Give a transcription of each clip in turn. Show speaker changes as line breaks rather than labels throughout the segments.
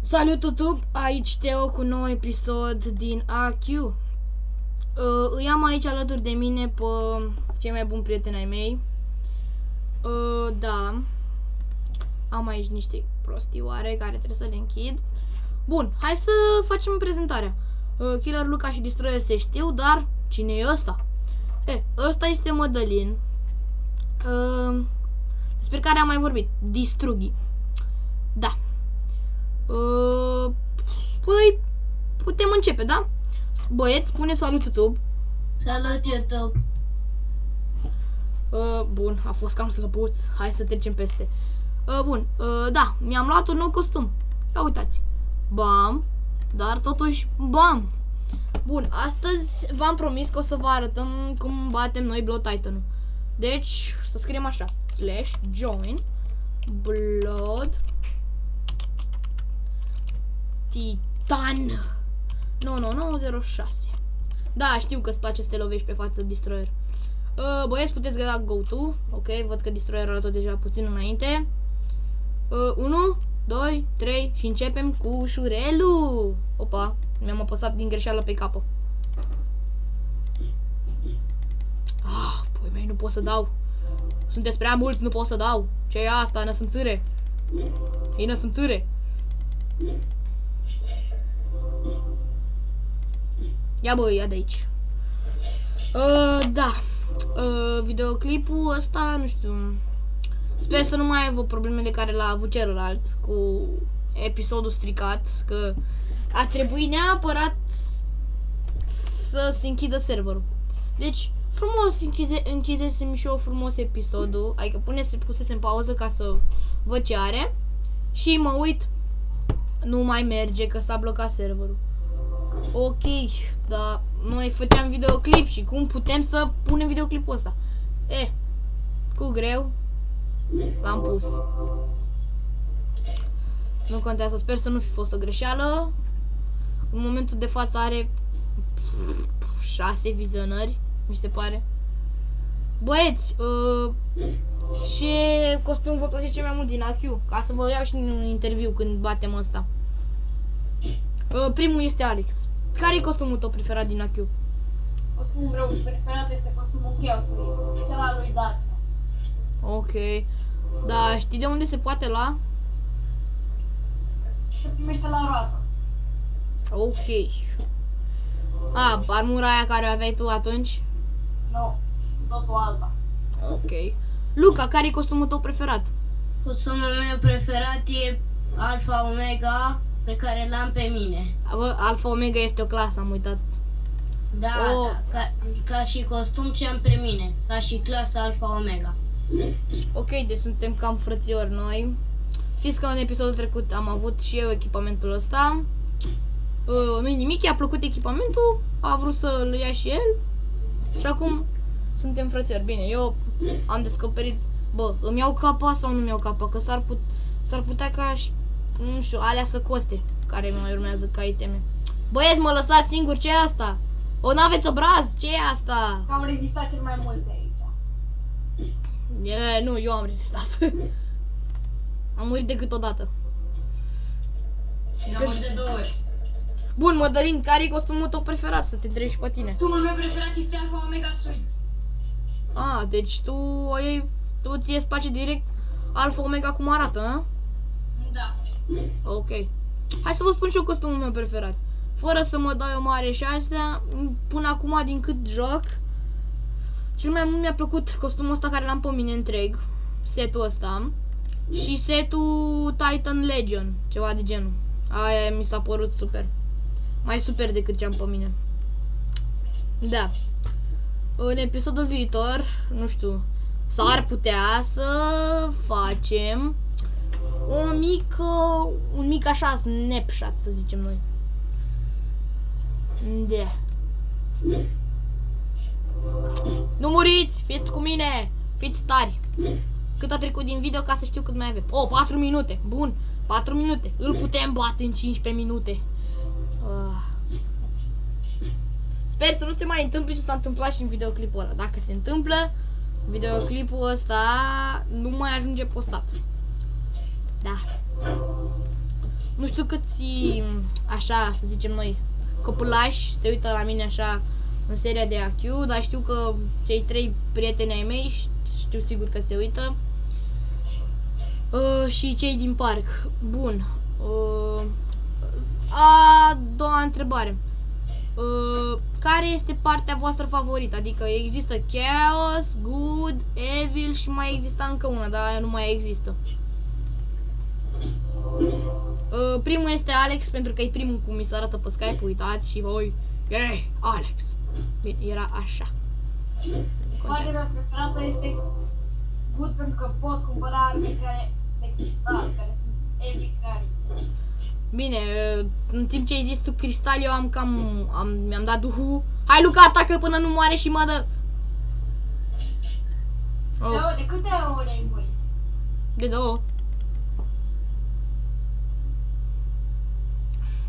Salut YouTube, aici Teo cu un nou episod din AQ. Îi am aici alături de mine pe cei mai buni prieteni ai mei. Da, am aici niște prostioare care trebuie să le închid. Bun, hai să facem prezentarea. Killer Luca și Destroyer se știu, dar cine e ăsta? Ăsta este Mădălin, despre care am mai vorbit, Distrughi. Da. Păi, putem începe, da? Băieți, spune salut YouTube.
Salut YouTube.
Bun, a fost cam slăbuț. Hai să trecem peste. Bun, da, mi-am luat un nou costum. Ia uitați. Bam, dar totuși bam. Bun, astăzi v-am promis că o să vă arătăm cum batem noi Blood Titan-ul. Deci, să scriem așa: /join Blood Titan 9906. Da, știu că îți place să te lovești pe față, Destroyer. Băieți, puteți da go-to. Ok, văd că Destroyer a luat-o deja puțin înainte. 1, 2, 3 și începem cu ușurelul. Opa, mi-am apăsat din greșeală pe capă. Păi mei, nu pot să dau. Sunteți prea mulți, nu pot să dau. Ce e asta, năsânțâre? E năsânțâre. Ia bă, ia de aici. Da. Videoclipul ăsta, nu știu. Sper să nu mai aibă problemele care l-a avut celălalt cu episodul stricat, că a trebuit neapărat să se închidă serverul. Deci, frumos închizesem și eu frumos episodul, adică pusesem pauză ca să văd ce are și mă uit, nu mai merge că s-a blocat serverul. Ok, dar noi făceam videoclip și cum putem să punem videoclipul ăsta? Cu greu l-am pus. Nu contează, sper să nu fi fost o greșeală. În momentul de față are 6 vizionări, mi se pare. Băieți, ce costum vă place cel mai mult din AQ? Ca să vă iau și un interviu când batem ăsta. Primul este Alex. Care e costumul tău preferat din AQ?
Costumul meu preferat este costumul Chaosului, cel al lui Darkness.
Ok. Da, știi de unde se poate lua?
Se primește la roată.
Ok. Armura aia care o aveai tu atunci?
Nu, totul alta.
Ok. Luca, care e costumul tău preferat?
Costumul meu preferat e Alpha Omega, pe care l-am pe mine.
Bă, Alpha Omega este o clasă, am uitat.
Da, ca și costum ce am pe mine, ca și clasa Alpha Omega.
Ok, deci suntem cam frățiori noi. Știți că în episodul trecut am avut și eu echipamentul ăsta. Nu-i nimic, i-a plăcut echipamentul, a vrut să-l ia și el. Și acum suntem frățiori. Bine, eu am descoperit, bă, îmi iau capa sau nu-mi iau capa? Că s-ar putea ca și, nu știu, alea să coste, care mai urmează ca iteme. Băieți, mă lăsați singur, ce e asta? O, n-aveți obraz? Ce e asta?
Am rezistat cel mai mult de aici.
Nu, eu am rezistat. Am murit decât odată.
Am murit de 2 ori.
Bun, Mădălin, care e costumul tău preferat? Să te întrebi și pe tine.
Costumul meu preferat este Alpha Omega Suite.
Deci tu ție-ți place direct Alpha Omega cum arată, a?
Da.
Ok. Hai să vă spun și eu costumul meu preferat. Fără să mă dau eu mare și astea, până acum din cât joc, cel mai mult mi-a plăcut costumul ăsta care l-am pe mine întreg, setul ăsta, și setul Titan Legion, ceva de genul. Aia mi s-a părut super. Mai super decât ce am pe mine. Da. În episodul viitor, nu știu, s-ar putea să facem un mic așa snapshot, să zicem noi. Da. Nu muriți, fiți cu mine, fiți tari. Cât a trecut din video ca să știu cât mai avem. 4 minute, bun, 4 minute. Îl putem bate în 15 minute. Sper să nu se mai întâmple ce s-a întâmplat și în videoclipul ăla. Dacă se întâmplă, videoclipul ăsta nu mai ajunge postat. Da. nu știu câți, așa, să zicem noi, copulași se uită la mine așa în seria de AQ, dar știu că cei 3 prieteni ai mei știu sigur că se uită. Și cei din parc. Bun. A doua întrebare. Care este partea voastră favorită? Adică există Chaos, Good, Evil și mai există încă una, dar aia nu mai există. Primul este Alex, pentru că e primul cum mi se arată pe Skype, uitați și voi. Alex. Bine, era așa.
Partea mea preferată este Good pentru că pot cumpăra arme care de cristal, care sunt epicare.
Bine, în timp ce ai zis tu cristal, eu mi-am dat duhul. Hai, Luca, atacă până nu moare și mă dă.
De câte ore ai voi?
De 2.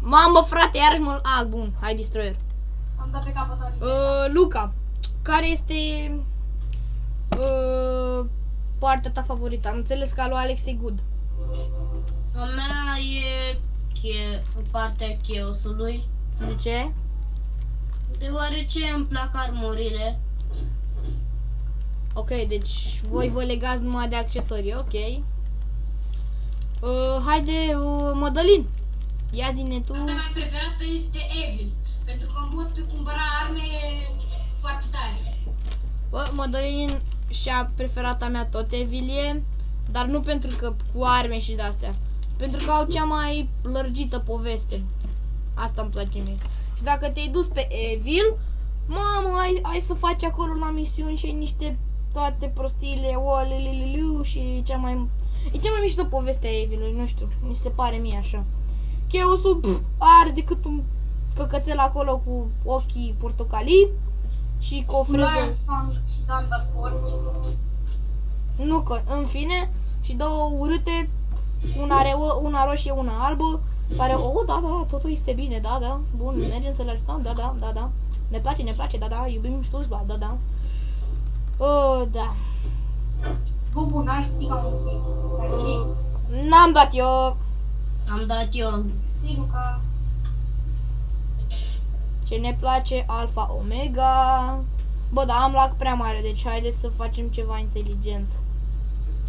Mamă, frate, iarăși mă... bun, hai, destroyer.
Am dat pe capăt
Luca, care este partea ta favorită? Am înțeles că a lui Alex e Good.
A mea e partea chaosului,
De ce?
deoarece îmi plac armorile.
Ok, deci voi vă legați numai de accesorii, ok. Haide, Mădălin, ia zi-ne tu.
Partea mea preferată este Evil, pentru că îmi pot cumpăra arme foarte tare.
Bă, Mădălin și-a preferata mea tot Evilie, dar nu pentru că cu arme și de-astea, pentru că au cea mai lărgită poveste. Asta îmi place mie. Și dacă te-ai dus pe Evil, mamă, ai să faci acolo la misiuni și ai niște toate prostiile, și e cea mai mișto poveste a Evilului, nu știu, mi se pare mie așa. Chaosul are decât un căcățel acolo cu ochii portocalii și cu o freză.
Și standard porci.
Nu că, în fine, și două urâte, una roșie, una albă, care, da, totul este bine, da, bun, mergem să le ajutăm, da, ne place, da, iubim slujba, da. Da.
Bubu, n-aș stica un kill. Mersi.
N-am dat eu.
Am dat eu.
Si, Luca.
Ce ne place, Alpha Omega. Bă, da, am lag prea mare, deci haideți să facem ceva inteligent.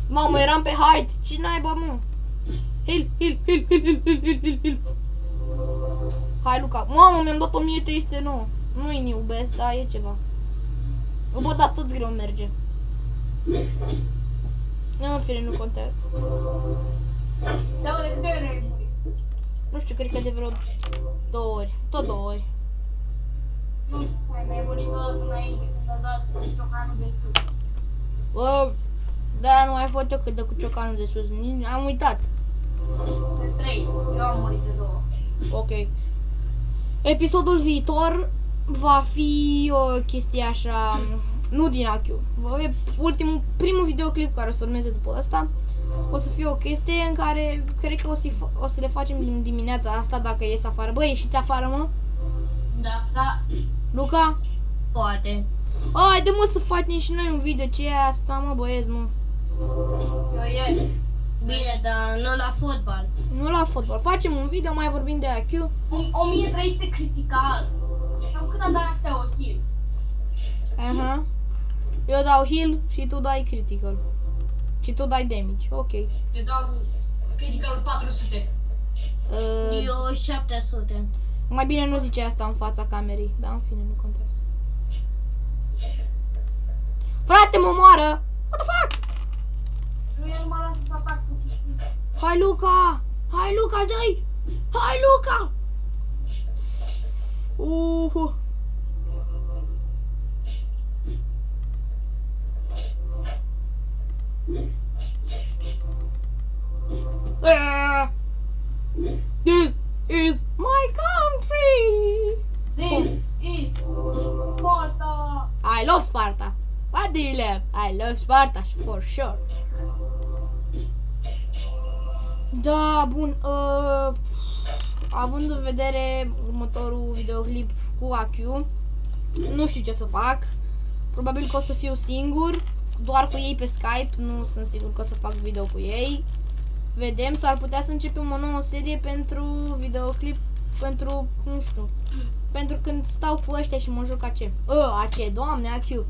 Mamă, eram pe height. Ce naiba, mă? Heal. Hai, Luca. Mamă, mi-am dat 1309. Nu-i new best, dar e ceva. Bă, dar tot greu merge. În fine, nu contează.
Da, de câte ori ai murit?
Nu știu, cred că de vreo 2 ori. Tot 2 ori.
Nu, ai mai murit odată înainte când a dat cu ciocanul de sus.
Bă, da, nu mai pot eu cât de cu ciocanul de sus. Am uitat.
De 3. Eu am murit de 2.
Ok. Episodul viitor va fi o chestie așa, nu din AQ. Primul videoclip care o să urmeze după ăsta o să fie o chestie în care cred că o să le facem din dimineața asta dacă ies afară. Bă, ieșiți afară, mă?
Da.
Luca?
Poate.
Haide, mă, să facem și noi un video. Ce e asta, mă, băieți, mă?
Eu ies.
Bine, dar nu la fotbal.
Nu la fotbal. Facem un video, mai vorbim de AQ.
1300 critical. Cam cât a dat te o kill?
Aha. Eu dau heal și tu dai critical. Și tu dai damage. Ok.
Eu dau critical 400.
Eu 700.
Mai bine nu zice asta în fața camerei. Da, în fine, nu contează. Frate, mă moară! What the fuck?
Nu, el mă lasă să atac cu țițit.
Hai, Luca! Hai, Luca, dai! Hai, Luca! This is my country!
This is Sparta!
I love Sparta! What do you love? I love Sparta, for sure! Da, bun, având în vedere următorul videoclip cu AQ, nu știu ce să fac. Probabil că o să fiu singur, doar cu ei pe Skype, nu sunt sigur că o să fac video cu ei. vedem, s-ar putea să începem o nouă serie pentru videoclip, pentru, nu știu, pentru când stau cu ăștia și mă joc AC. AC, doamne, AQ.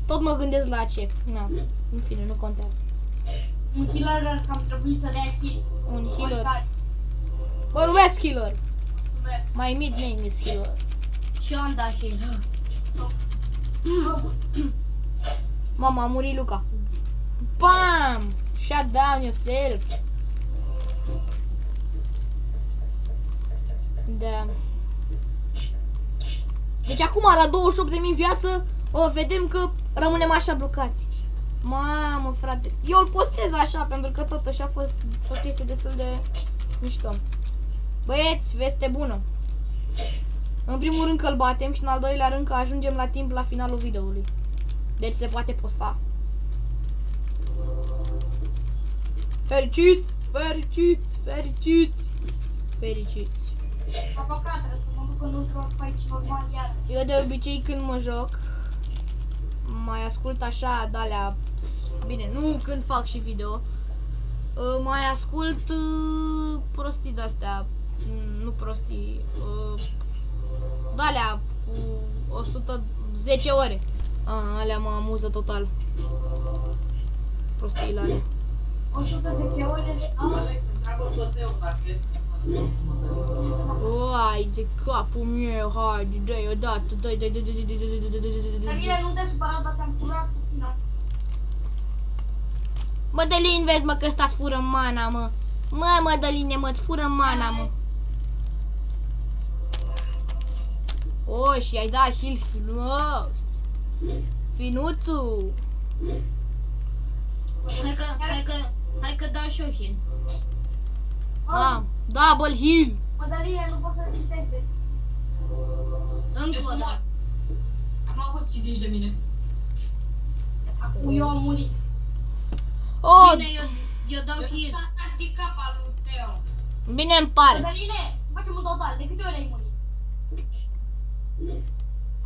Tot mă gândesc la AC. Na, în fine, nu contează.
Un healer cam trebuie să dea kill.
Un healer.
Oricare.
Mă numesc healer.
Mulțumesc.
My mid name is healer.
Și eu am dat heal.
Mama, a murit Luca. Bam! Shut down yourself. Da. Deci acum la 28.000 viață vedem că rămânem așa blocați. Mamă, frate. Eu îl postez așa pentru că totuși a fost o chestie destul de mișto. Băieți, veste bună. În primul rând că îl batem și în al doilea rând că ajungem la timp la finalul videoului. Deci se poate posta. Fericiți, fericiți, fericiți, fericiți.
Aproape trebuie să mă duc în ultra aici normal iar.
Eu de obicei când mă joc mai ascult așa de-alea. Bine, nu când fac și video. Mai ascult prostii de-astea. Nu prostii. De-alea cu 110 ore. Alea mă amuză total. Prostiile alea.
110 ore
Uai, de capul meu, hai, dă-i odată, dă-i.
Danile, nu te supăra, dar ți-am furat puțin.
Mădălin, vezi mă că ăsta-ți fură mana, mă. Mă, Mădăline, mă-ți fură mana, mă. O, și ai dat heal frumos. Finuțu.
Hai că dau și eu heal.
Double heal.
Mădăline, nu poți să-ți teste.
Încă o dată.
Am avut citici de mine.
Acum eu am murit.
Oh,
Bine, eu dau heal.
S-a dat de cap al lui Teo.
bine îmi pare.
Mădăline, să facem un total. De câte ori ai murit?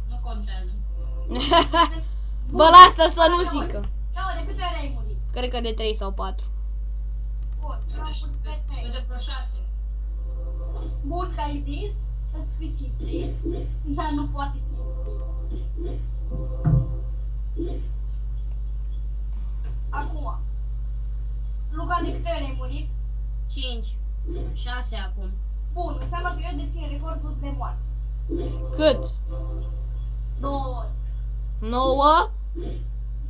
Nu contează.
Bă, lasă să nu zică.
De câte ori ai murit?
Cred că de 3 sau 4.
Bun, am pus pe trei.
Eu de vreo 6.
Bun că ai zis, să-ți fii cinstit, dar nu foarte cinstit. Acum, Luca, de câte ori ai murit?
5. 6 acum.
Bun, înseamnă că eu dețin recordul de moarte.
Cât?
2 ori.
9?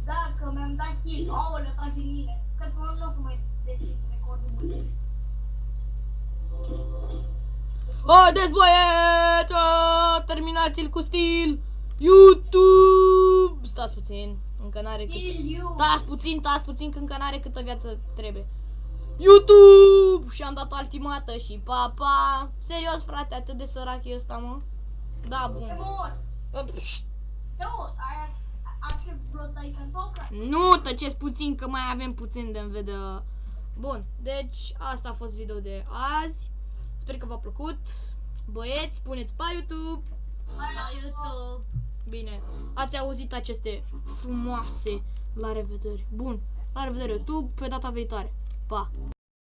Dacă mi-am dat heal, aoleu, trage în mine. Cred că nu o să mai dețin recordul mult.
Haideți băieți, terminați-l cu stil. YouTube. Stați puțin, încă n-are cât.
Heal you.
Stați puțin că încă n-are câtă viață trebuie. YouTube! Și am dat o ultimată și pa. Serios, frate, atât de sărac e ăsta, mă? Da, bun.
Mor.
Pșt,
I accept blood icon token.
nu, tăceți puțin că mai avem puțin de vedea. Bun, deci asta a fost video de azi. Sper că v-a plăcut. Băieți, puneți pe YouTube.
La YouTube.
Bine, ați auzit aceste frumoase. La revedere. Bun, la revedere YouTube pe data viitoare. Pa!